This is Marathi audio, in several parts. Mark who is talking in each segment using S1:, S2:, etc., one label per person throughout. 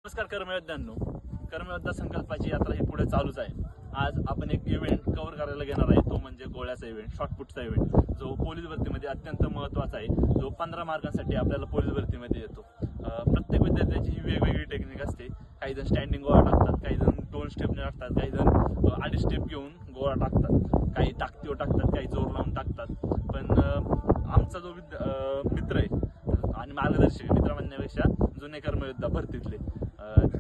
S1: नमस्कार कर्मयोद्ध्यांनो, कर्मयोद्धा संकल्पाची यात्रा ही पुढे चालूच आहे. आज आपण एक इव्हेंट कव्हर करायला घेणार आहे, तो म्हणजे गोळ्याचा इव्हेंट, शॉर्टपुटचा इव्हेंट, जो पोलीस भरतीमध्ये अत्यंत महत्त्वाचा आहे, जो 15 मार्कांसाठी आपल्याला पोलीस भरतीमध्ये येतो. प्रत्येक विद्यार्थ्याची ही वेगवेगळी टेक्निक असते. काही जण स्टँडिंग गोळा टाकतात, काही जण 2 स्टेपने टाकतात, काही जण 2.5 स्टेप घेऊन गोळा टाकतात, काही ताकदीवर टाकतात, काही जोर लावून टाकतात. पण आमचा जो मित्र आहे आणि मार्गदर्शक, मित्र म्हणण्यापेक्षा जुने कर्मयोद्धा भरतीतले,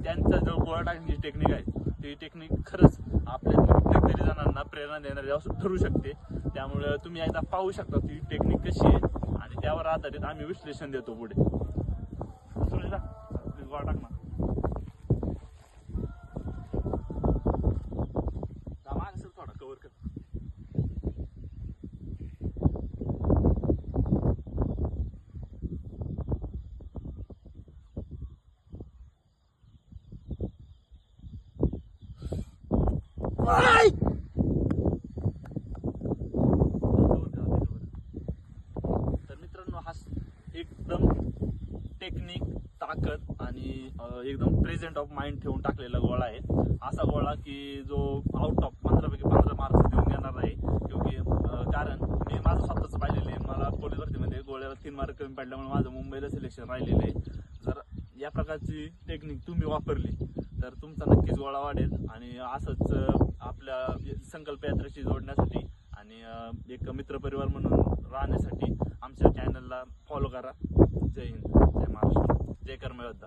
S1: त्यांचा जो गोळा टाकण्याची टेक्निक आहे, ती टेक्निक खरंच आपल्या कित्येक जणांना प्रेरणा देणारी ठरू शकते. त्यामुळे तुम्ही एकदा पाहू शकता ती टेक्निक कशी आहे आणि त्यावर आधारित आम्ही विश्लेषण देतो पुढे. सुनीता, गोळा टाक ना. माग असेल थोडा कव्हर कर. तर मित्रांनो, हा एकदम टेक्निक, ताकद आणि एकदम प्रेझेंट ऑफ माइंड ठेवून टाकलेला गोळा आहे. असा गोळा की जो आउट ऑफ 15 पैकी 15 मार्क्स देऊन येणार आहे. क्योंकि कारण मी माझं स्वतःच पाहिलेलं आहे. मला पोलीस भरतीमध्ये गोळ्याला 3 मार्क कमी पडल्यामुळे माझं मुंबईला सिलेक्शन राहिलेलं आहे. जर या प्रकारची टेक्निक तुम्ही वापरली तर तुमचा नक्कीच गोळा वाढेल. आणि असंच आपल्या संकल्प यात्रेशी जोडण्यासाठी आणि एक मित्रपरिवार म्हणून राहण्यासाठी आमच्या चॅनलला फॉलो करा. जय हिंद, जय महाराष्ट्र, जय कर्मयोद्धा.